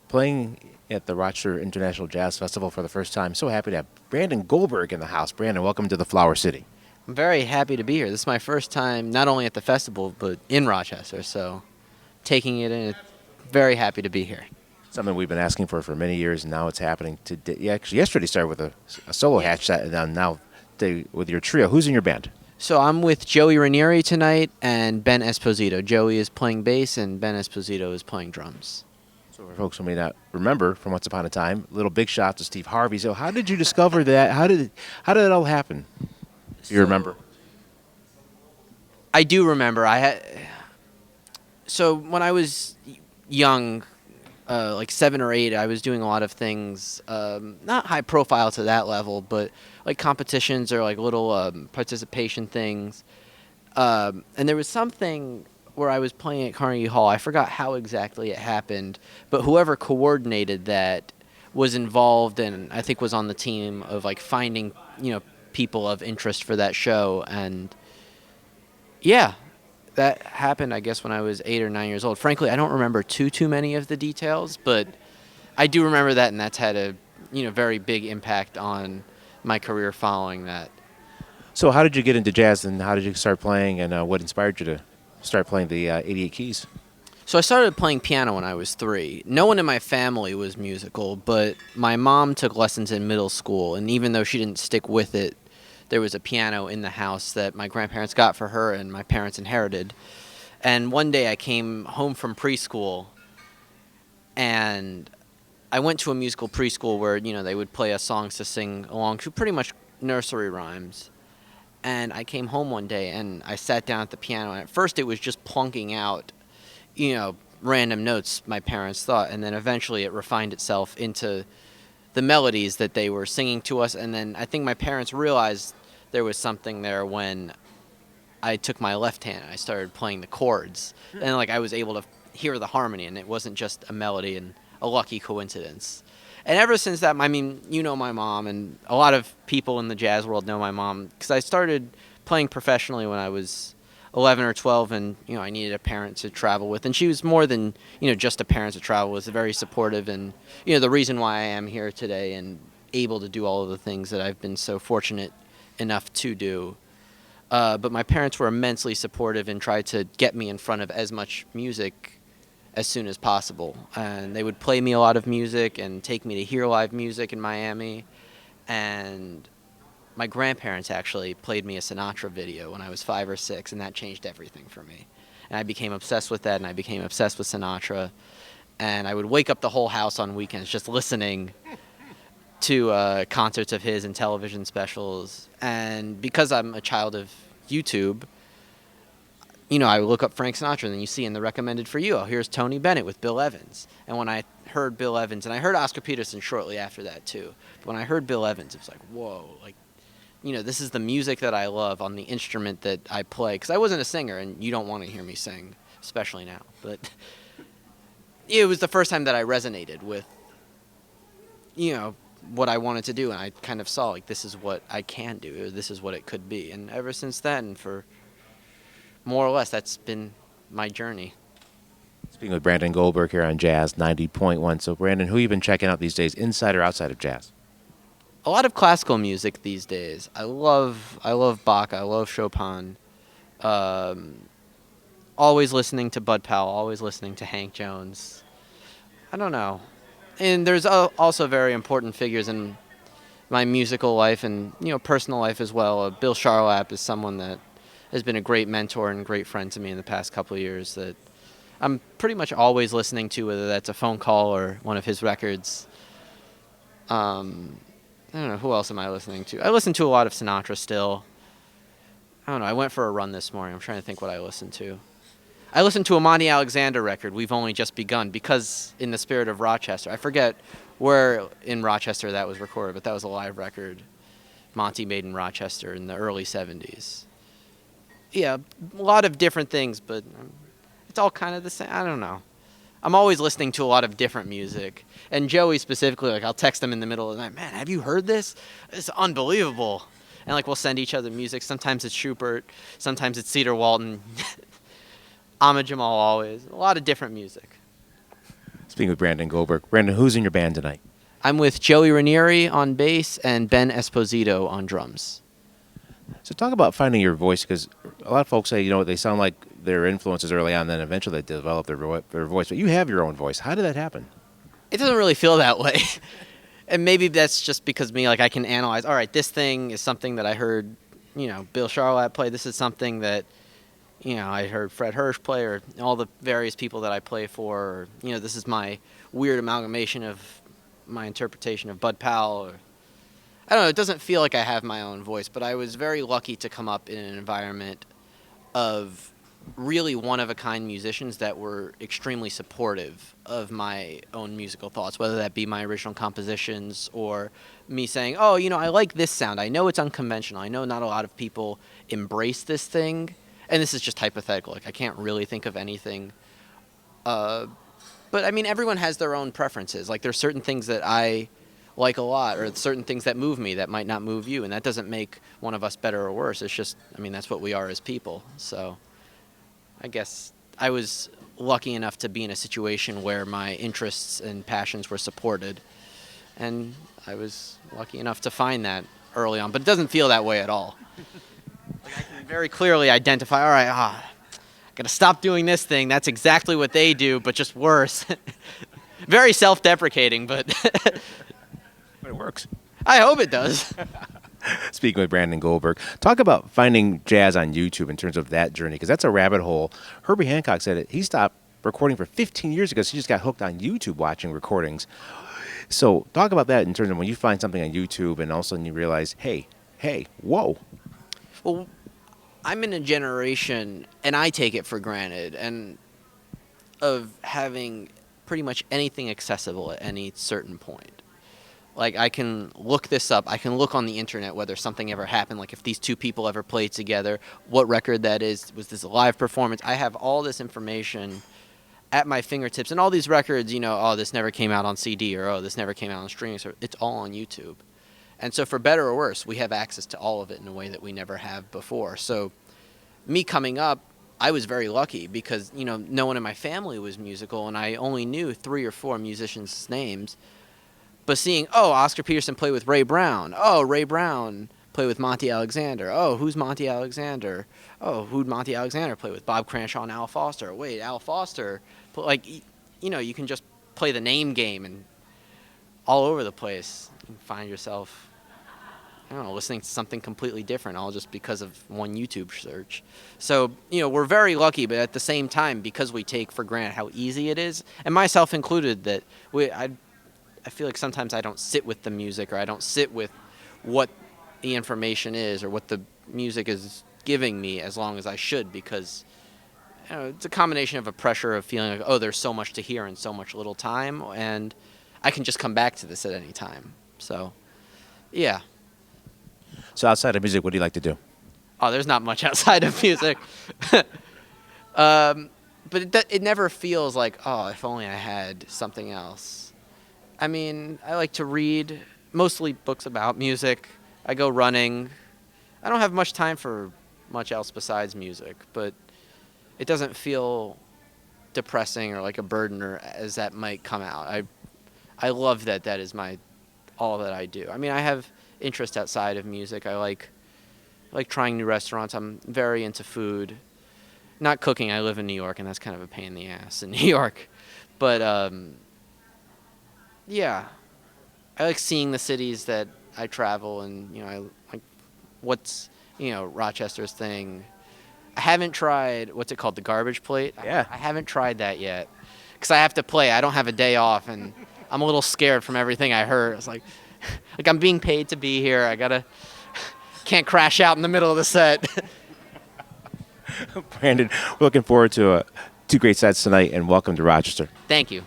playing at the Rochester International Jazz Festival for the first time. So happy to have Brandon Goldberg in the house. Brandon, welcome to the Flower City. I'm very happy to be here. This is my first time not only at the festival, but in Rochester, so taking it in, very happy to be here. Something we've been asking for many years, and now it's happening today. You actually, yesterday started with a solo hatch set, and then now with your trio. Who's in your band? So I'm with Joey Ranieri tonight and Ben Esposito. Joey is playing bass and Ben Esposito is playing drums. So for folks who may not remember from Once Upon a Time, little big shot to Steve Harvey. So how did you discover that? How did it all happen? Do you remember? I do remember. So when I was young, like 7 or 8, I was doing a lot of things, not high profile to that level, but like competitions or like little participation things. And there was something where I was playing at Carnegie Hall. I forgot how exactly it happened, but whoever coordinated that was involved and I think was on the team of like finding, people of interest for that show. And yeah, that happened, I guess, when I was 8 or 9 years old. Frankly, I don't remember too many of the details, but I do remember that, and that's had a very big impact on my career following that. So how did you get into jazz, and how did you start playing, and what inspired you to start playing the 88 keys? So I started playing piano when I was 3. No one in my family was musical, but my mom took lessons in middle school, and even though she didn't stick with it, there was a piano in the house that my grandparents got for her and my parents inherited. And one day I came home from preschool, and I went to a musical preschool where, they would play us songs to sing along to pretty much nursery rhymes. And I came home one day and I sat down at the piano, and at first it was just plunking out, random notes my parents thought, and then eventually it refined itself into the melodies that they were singing to us. And then I think my parents realized there was something there when I took my left hand and I started playing the chords, and I was able to hear the harmony, and it wasn't just a melody and a lucky coincidence. And ever since that, my mom, and a lot of people in the jazz world know my mom, because I started playing professionally when I was 11 or 12, and I needed a parent to travel with, and she was more than just a parent to travel with. Very supportive, and the reason why I am here today and able to do all of the things that I've been so fortunate enough to do. But my parents were immensely supportive and tried to get me in front of as much music as soon as possible, and they would play me a lot of music and take me to hear live music in Miami. And my grandparents actually played me a Sinatra video when I was 5 or 6, and that changed everything for me. And I became obsessed with that, and I became obsessed with Sinatra. And I would wake up the whole house on weekends just listening to concerts of his and television specials. And because I'm a child of YouTube, I would look up Frank Sinatra, and then you see in the recommended for you, here's Tony Bennett with Bill Evans. And when I heard Bill Evans, and I heard Oscar Peterson shortly after that too, but when I heard Bill Evans, it was like, whoa, this is the music that I love on the instrument that I play. Because I wasn't a singer, and you don't want to hear me sing, especially now. But it was the first time that I resonated with, what I wanted to do. And I kind of saw, this is what I can do, or this is what it could be. And ever since then, for more or less, that's been my journey. Speaking with Brandon Goldberg here on Jazz 90.1. So, Brandon, who have you been checking out these days, inside or outside of jazz? A lot of classical music these days. I love Bach. I love Chopin. Always listening to Bud Powell. Always listening to Hank Jones. I don't know. And there's also very important figures in my musical life and personal life as well. Bill Charlap is someone that has been a great mentor and great friend to me in the past couple of years that I'm pretty much always listening to, whether that's a phone call or one of his records. I don't know, who else am I listening to? I listen to a lot of Sinatra still. I don't know, I went for a run this morning. I'm trying to think what I listened to. I listened to a Monty Alexander record, We've Only Just Begun, because in the spirit of Rochester. I forget where in Rochester that was recorded, but that was a live record Monty made in Rochester in the early 70s. Yeah, a lot of different things, but it's all kind of the same. I don't know. I'm always listening to a lot of different music. And Joey specifically, I'll text him in the middle of the night, man, have you heard this? It's unbelievable. And we'll send each other music. Sometimes it's Schubert, sometimes it's Cedar Walton, Ahmad Jamal always. A lot of different music. Speaking with Brandon Goldberg. Brandon, who's in your band tonight? I'm with Joey Ranieri on bass and Ben Esposito on drums. So talk about finding your voice, because a lot of folks say, they sound like their influences early on, then eventually they develop their voice. But you have your own voice. How did that happen? It doesn't really feel that way. And maybe that's just because me, like I can analyze, all right, this thing is something that I heard, Bill Charlotte play. This is something that, I heard Fred Hirsch play, or all the various people that I play for. Or, this is my weird amalgamation of my interpretation of Bud Powell. Or, I don't know, it doesn't feel like I have my own voice, but I was very lucky to come up in an environment of really one-of-a-kind musicians that were extremely supportive of my own musical thoughts, whether that be my original compositions or me saying, oh, I like this sound. I know it's unconventional. I know not a lot of people embrace this thing. And this is just hypothetical. Like, I can't really think of anything. But, I mean, everyone has their own preferences. Like, there's certain things that I like a lot, or certain things that move me that might not move you, and that doesn't make one of us better or worse. It's just, that's what we are as people. So I guess I was lucky enough to be in a situation where my interests and passions were supported, and I was lucky enough to find that early on. But it doesn't feel that way at all. Like, I can very clearly identify, all right, I gotta stop doing this thing. That's exactly what they do, but just worse. Very self-deprecating, but But it works. I hope it does. Speaking with Brandon Goldberg, talk about finding jazz on YouTube in terms of that journey, because that's a rabbit hole. Herbie Hancock said it. He stopped recording for 15 years ago, so he just got hooked on YouTube watching recordings. So talk about that in terms of when you find something on YouTube and all of a sudden you realize, hey, whoa. Well, I'm in a generation, and I take it for granted, and of having pretty much anything accessible at any certain point. Like, I can look this up. I can look on the internet whether something ever happened, like if these two people ever played together, what record that is, was this a live performance? I have all this information at my fingertips. And all these records, oh, this never came out on CD, or oh, this never came out on streaming. So it's all on YouTube. And so for better or worse, we have access to all of it in a way that we never have before. So me coming up, I was very lucky because, no one in my family was musical, and I only knew 3 or 4 musicians' names. But seeing, oh, Oscar Peterson play with Ray Brown. Oh, Ray Brown play with Monty Alexander. Oh, who's Monty Alexander? Oh, who'd Monty Alexander play with? Bob Cranshaw and Al Foster. Wait, Al Foster. Like, you can just play the name game and all over the place. You find yourself, listening to something completely different, all just because of one YouTube search. So, we're very lucky, but at the same time, because we take for granted how easy it is, and myself included, that I feel like sometimes I don't sit with the music, or I don't sit with what the information is or what the music is giving me as long as I should, because it's a combination of a pressure of feeling like, oh, there's so much to hear in so much little time, and I can just come back to this at any time. So, yeah. So outside of music, what do you like to do? Oh, there's not much outside of music. But it never feels like, oh, if only I had something else. I like to read, mostly books about music. I go running. I don't have much time for much else besides music, but it doesn't feel depressing or like a burden, or as that might come out. I love that is all that I do. I have interest outside of music. I like trying new restaurants. I'm very into food. Not cooking. I live in New York, and that's kind of a pain in the ass in New York. But yeah, I like seeing the cities that I travel, and I like what's Rochester's thing. I haven't tried, what's it called, the garbage plate. Yeah. I haven't tried that yet because I have to play. I don't have a day off, and I'm a little scared from everything I heard. It's like I'm being paid to be here. Can't crash out in the middle of the set. Brandon, we're looking forward to 2 great sets tonight, and welcome to Rochester. Thank you.